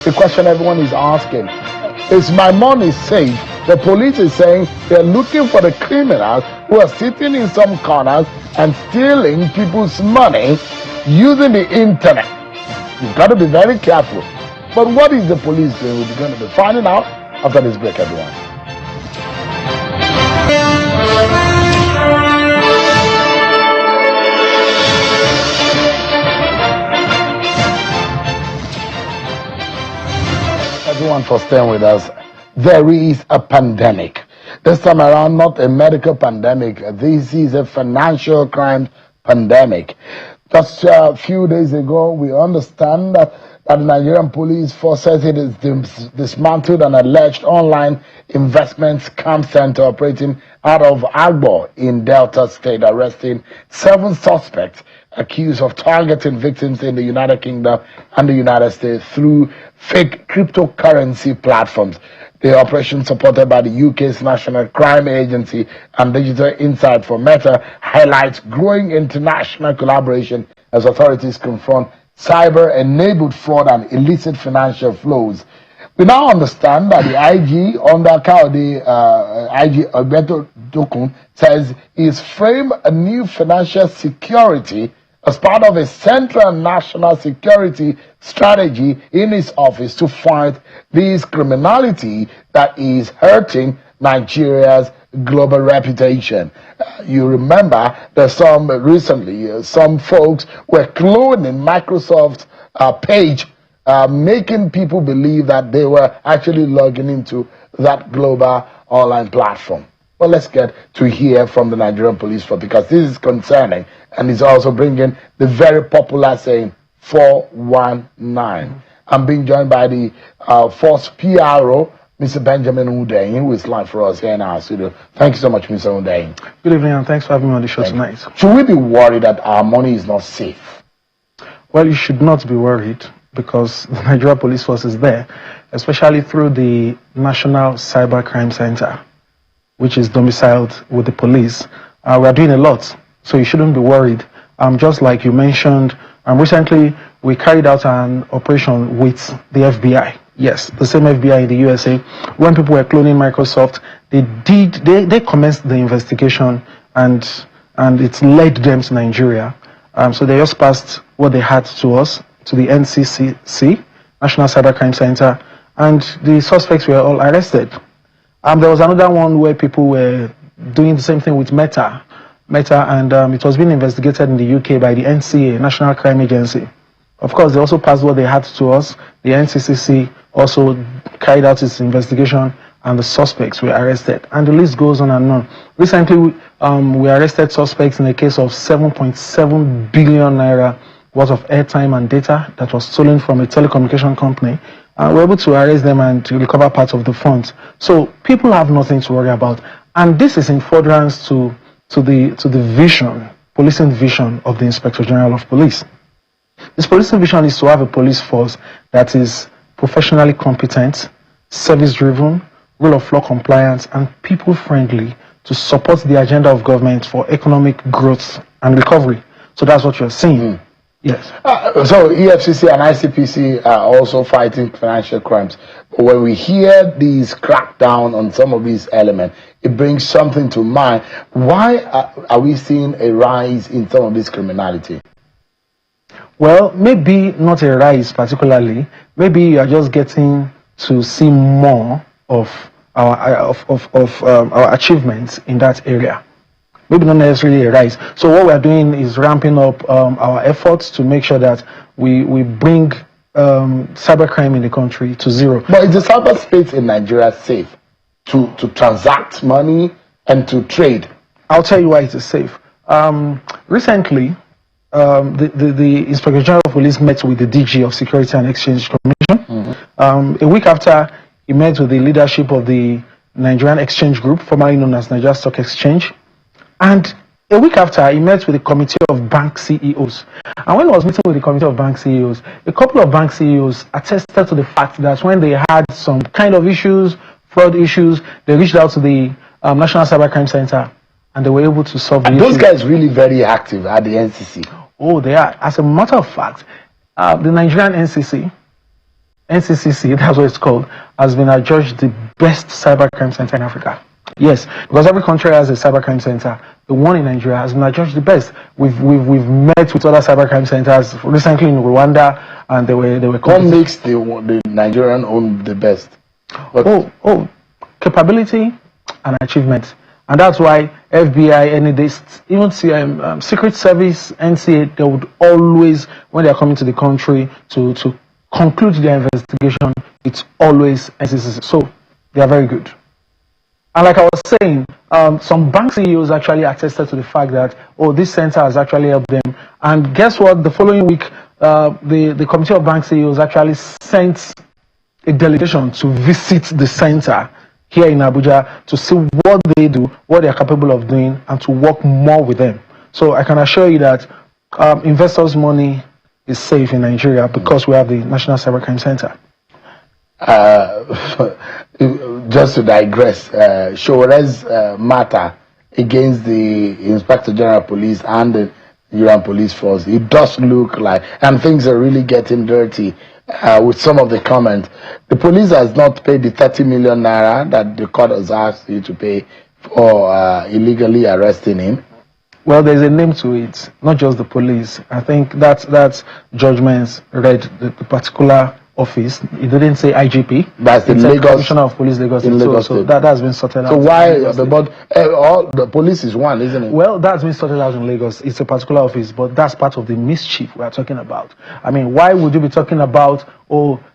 The question everyone is asking is, my money safe? The police is saying they're looking for the criminals who are sitting in some corners and stealing people's money using the internet. You've got to be very careful. But what is the police doing? We're going to be finding out after this break, everyone. Everyone for staying with us. There is a pandemic. This time around, not a medical pandemic. This is a financial crime pandemic. Just a few days ago, we understand that the Nigerian police force says it is dismantled an alleged online investment scam center operating out of Agbo in Delta State, arresting 7 suspects accused of targeting victims in the United Kingdom and the United States through fake cryptocurrency platforms. The operation, supported by the UK's National Crime Agency and Digital Insight for Meta, highlights growing international collaboration as authorities confront cyber-enabled fraud and illicit financial flows. We now understand that the IG, under IG Egbetokun, says he's framed a new financial security as part of a central national security strategy in his office to fight this criminality that is hurting Nigeria's global reputation. You remember that some folks were cloning Microsoft's page, making people believe that they were actually logging into that global online platform. Well, let's get to hear from the Nigerian police force, because this is concerning and is also bringing the very popular saying 419. I'm being joined by the force PRO, Mr. Benjamin Hundeyin, who is live for us here in our studio. Thank you so much, Mr. Hundeyin. Good evening, and thanks for having me on the show tonight. Should we be worried that our money is not safe? Well, you should not be worried, because the Nigerian Police Force is there, especially through the National Cybercrime Center, which is domiciled with the police. We are doing a lot, so you shouldn't be worried. Just like you mentioned, recently we carried out an operation with the FBI. Yes, the same FBI in the USA. When people were cloning Microsoft, they commenced the investigation, and it led them to Nigeria. So they just passed what they had to us, to the NCCC, National Cybercrime Center, and the suspects were all arrested. There was another one where people were doing the same thing with Meta, and it was being investigated in the UK by the NCA, National Crime Agency. Of course, they also passed what they had to us. The NCCC also carried out its investigation, and the suspects were arrested. And the list goes on and on. Recently, we arrested suspects in a case of 7.7 billion naira worth of airtime and data that was stolen from a telecommunication company. We were able to arrest them and recover part of the funds. So people have nothing to worry about. And this is in furtherance to the vision, policing vision of the Inspector General of Police. This policing vision is to have a police force that is professionally competent, service-driven, rule of law compliant, and people-friendly to support the agenda of government for economic growth and recovery. So that's what you're seeing. Yes. So EFCC and ICPC are also fighting financial crimes. But when we hear these crackdown on some of these elements, it brings something to mind. Why are we seeing a rise in some of this criminality? Well, maybe not a rise particularly. Maybe you are just getting to see more of our achievements in that area. Maybe not necessarily a rise. So what we are doing is ramping up our efforts to make sure that we bring cybercrime in the country to zero. But is the cyberspace in Nigeria safe to transact money and to trade? I'll tell you why it is safe. Recently, the Inspector General of Police met with the DG of Security and Exchange Commission. A week after, he met with the leadership of the Nigerian Exchange Group, formerly known as Nigeria Stock Exchange. And a week after, he met with the Committee of Bank CEOs. And when he was meeting with the Committee of Bank CEOs, a couple of bank CEOs attested to the fact that when they had some kind of issues, fraud issues, they reached out to the National Cybercrime Center, and they were able to solve the issue. Those guys really very active at the NCC. Oh, they are. As a matter of fact, the Nigerian NCC NCCC, that's what it's called, has been adjudged the best cybercrime center in Africa. Yes, because every country has a cybercrime center. The one in Nigeria has been adjudged the best. We've met with other cybercrime centers recently in Rwanda, and they were. What makes the Nigerian own the best? Oh, capability and achievement, and that's why FBI, even Secret Service, NCA, they would always, when they are coming to the country to conclude their investigation, it's always NCCC. So they are very good. And like I was saying, some bank CEOs actually attested to the fact that, this center has actually helped them. And guess what? The following week, the Committee of Bank CEOs actually sent a delegation to visit the center here in Abuja to see what they do, what they are capable of doing, and to work more with them. So I can assure you that investors' money is safe in Nigeria because we have the National Cybercrime Center. Just to digress, Sowore's matter against the Inspector General of Police and the Nigerian Police Force, it does look like, and things are really getting dirty with some of the comments. The police has not paid the 30 million naira that the court has asked you to pay for illegally arresting him. Well, there's a name to it, not just the police. I think that judgment read the particular office. It didn't say IGP. That's the Lagos Commissioner of Police, Lagos State. So that has been sorted out. So why? But all the police is one, isn't it? Well, that's been sorted out in Lagos. It's a particular office, but that's part of the mischief we are talking about. I mean, why would you be talking about?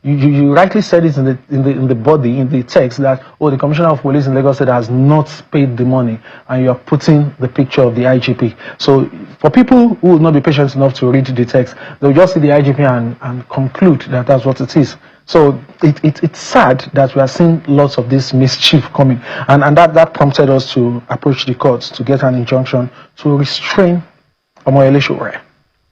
You rightly said it in the body, in the text, that the Commissioner of Police in Lagos State has not paid the money, and you are putting the picture of the IGP. So for people who will not be patient enough to read the text, they'll just see the IGP and conclude that that's what it is. So it's sad that we are seeing lots of this mischief coming, and that prompted us to approach the courts to get an injunction to restrain Omoyele Sowore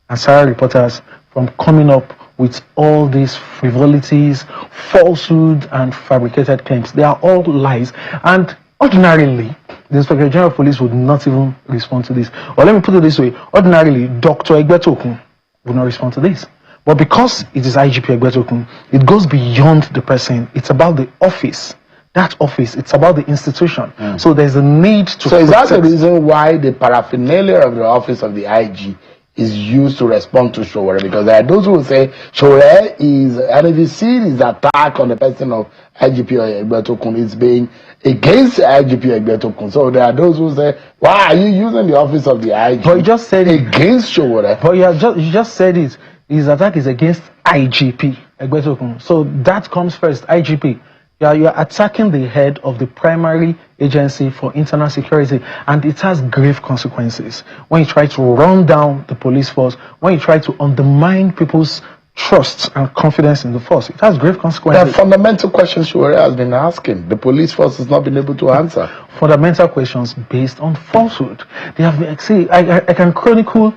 and Saga reporters from coming up with all these frivolities, falsehoods, and fabricated claims. They are all lies. And ordinarily, the Inspector General of Police would not even respond to this. Or let me put it this way. Ordinarily, Dr. Egbetokun would not respond to this. But because it is IGP Egbetokun, it goes beyond the person. It's about the office. That office, it's about the institution. So there's a need to... So is that the reason why the paraphernalia of the office of the IG is used to respond to Sowore? Because there are those who will say Sowore is, and if you see his attack on the person of IGP Egbetokun, it's being against IGP Egbetokun. So there are those who say, why are you using the office of the IG? But you just said against Sowore. But you just said it. His attack is against IGP Egbetokun. So that comes first, IGP. You're attacking the head of the primary agency for internal security, and it has grave consequences. When you try to run down the police force, when you try to undermine people's trust and confidence in the force, it has grave consequences. There are fundamental questions Sowore has been asking. The police force has not been able to answer. Fundamental questions based on falsehood. They have been, I can chronicle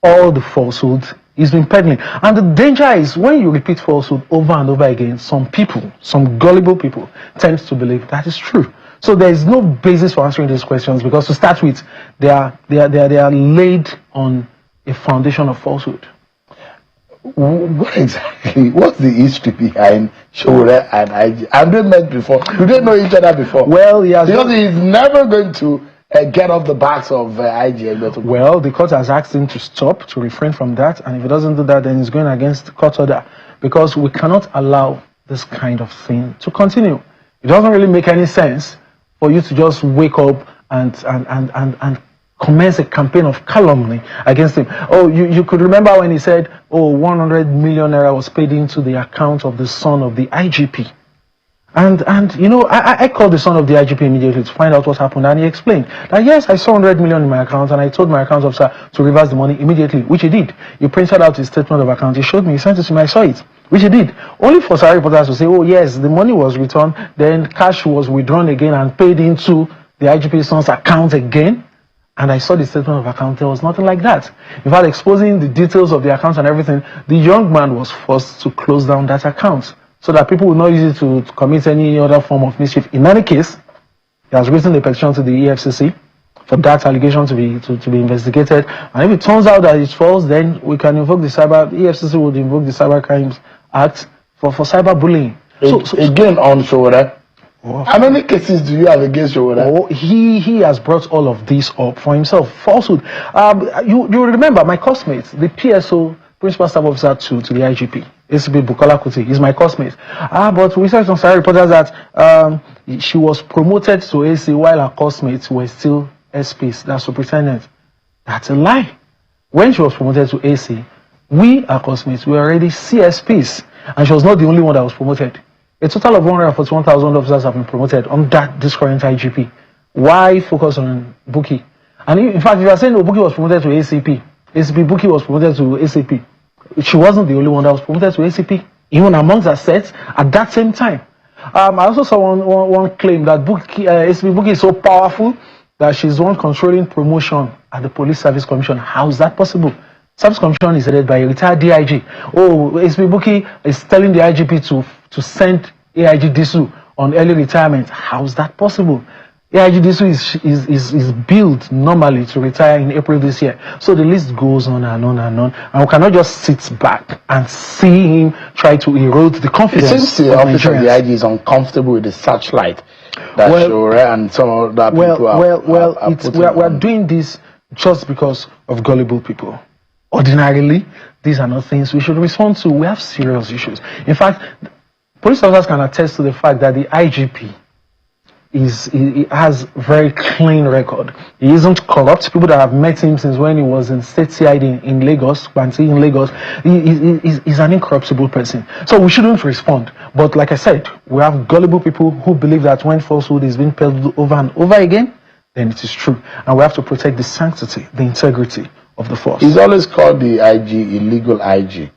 all the falsehoods he's been peddling. And the danger is when you repeat falsehood over and over again, some people, some gullible people, tend to believe that is true. So there is no basis for answering these questions, because to start with, they are laid on a foundation of falsehood. What exactly? What's the history behind Sowore and IG? Have they met before? Do they know each other before? Well, he has. Because he's never going to get off the backs of IG. Well, the court has asked him to stop, to refrain from that, and if he doesn't do that, then he's going against the court order, because we cannot allow this kind of thing to continue. It doesn't really make any sense for you to just wake up and commence a campaign of calumny against him. You could remember when he said, 100 million naira was paid into the account of the son of the IGP. And I called the son of the IGP immediately to find out what happened, and he explained that yes, I saw 100 million in my account, and I told my account officer to reverse the money immediately, which he did. He printed out his statement of account, he showed me, he sent it to me, I saw it, which he did. Only for Saga reporters to say, yes, the money was returned, then cash was withdrawn again and paid into the IGP son's account again. And I saw the statement of account, there was nothing like that. In fact, exposing the details of the account and everything, the young man was forced to close down that account, so that people will not use it to commit any other form of mischief. In any case, he has written a petition to the EFCC for that allegation to be investigated. And if it turns out that it's false, then we can invoke the EFCC would invoke the Cybercrimes Act for cyberbullying. So again, on Sowore, how many cases do you have against Sowore? He has brought all of this up for himself. Falsehood. You remember my classmate, the PSO, Principal Staff Officer to the IGP, ACP Bukola Kuti, is my classmate. But we said on Saga reporters that she was promoted to AC while her classmates were still SPs, that's superintendent. That's a lie. When she was promoted to AC, we, our classmates, were already CSPs, and she was not the only one that was promoted. A total of 141,000 officers have been promoted on this current IGP. Why focus on Buki? And in fact, if you are saying Buki was promoted to ACP, Buki was promoted to ACP, she wasn't the only one that was promoted to ACP, even amongst her sets at that same time. I also saw one claim that ACP Buki is so powerful that she's the one controlling promotion at the Police Service Commission. How is that possible? Service Commission is headed by a retired DIG. ACP Buki is telling the IGP to send AIG Disu on early retirement. How is that possible? AIG Disu is built normally to retire in April this year. So the list goes on and on and on. And we cannot just sit back and see him try to erode the confidence. It seems the office of the IG is uncomfortable with the searchlight that Sowore and some other people we're doing this just because of gullible people. Ordinarily, these are not things we should respond to. We have serious issues. In fact, police officers can attest to the fact that the IGP he has very clean record. He isn't corrupt. People that have met him since when he was in state CID in Lagos, Banti in Lagos, he's an incorruptible person. So we shouldn't respond. But like I said, we have gullible people who believe that when falsehood is being peddled over and over again, then it is true. And we have to protect the sanctity, the integrity of the force. He's always called the IG illegal IG.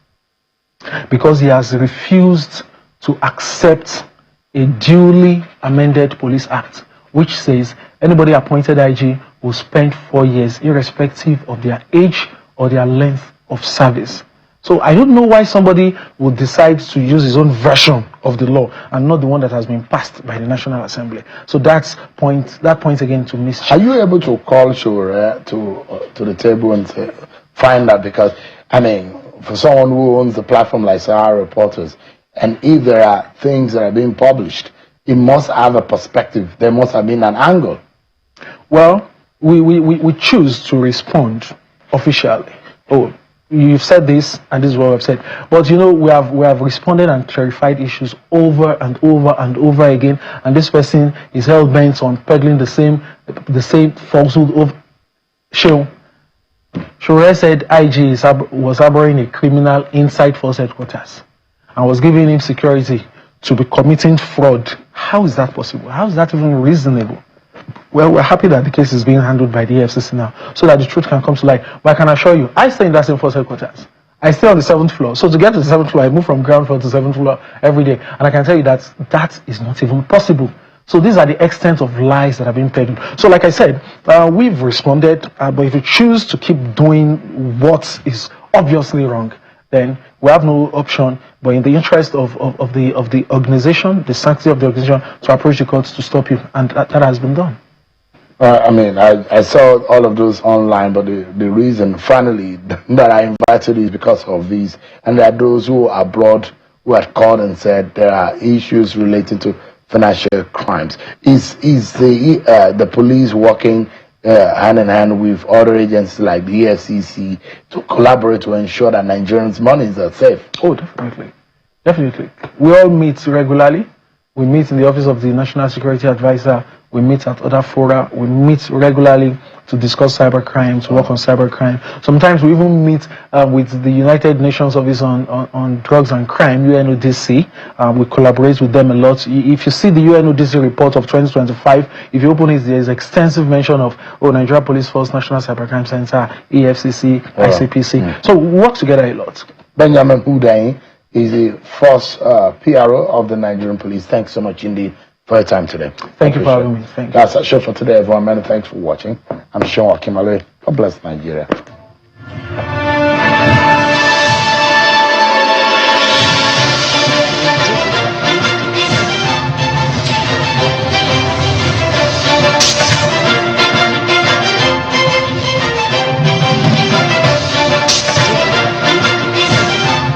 Because he has refused to accept a duly amended Police Act, which says anybody appointed IG will spend 4 years irrespective of their age or their length of service. So I don't know why somebody would decide to use his own version of the law and not the one that has been passed by the National Assembly. So that points again to mischief. Are you able to call Sowore to the table and say, find that? Because, I mean, for someone who owns the platform like Saga Reporters, and if there are things that are being published, it must have a perspective. There must have been an angle. Well, we choose to respond officially. Oh, you've said this, and this is what I've said. But you know, we have responded and clarified issues over and over and over again. And this person is hell bent on peddling the same falsehood of Sowore said IG was harboring a criminal inside force headquarters and was giving him security to be committing fraud. How is that possible? How is that even reasonable? Well, we're happy that the case is being handled by the EFCC now, so that the truth can come to light. But I can assure you, I stay in that same force headquarters. I stay on the 7th floor. So to get to the 7th floor, I move from ground floor to 7th floor every day. And I can tell you that that is not even possible. So these are the extent of lies that have been peddled. So like I said, we've responded, but if you choose to keep doing what is obviously wrong, then we have no option but in the interest of the organization, the sanctity of the organization, to approach the courts to stop you, and that has been done. I mean, I saw all of those online, but the reason, finally, that I invited is because of these. And there are those who are abroad who had called and said there are issues related to financial crimes. Is the police working hand in hand with other agencies like the EFCC to collaborate to ensure that Nigerians' monies are safe? Oh, definitely. Definitely. We all meet regularly. We meet in the office of the National Security Advisor. We meet at other fora. We meet regularly to discuss cybercrime, to work on cybercrime. Sometimes we even meet with the United Nations Office on Drugs and Crime, UNODC. We collaborate with them a lot. If you see the UNODC report of 2025, if you open it, there is extensive mention of Nigeria Police Force, National Cybercrime Center, EFCC, ICPC. So we work together a lot. Benjamin Hudain is the first PRO of the Nigerian Police. Thanks so much indeed for your time today. Thank you for having me. Thank you. That's our show for today, everyone. Many thanks for watching. I'm Sean Akimale. God bless Nigeria.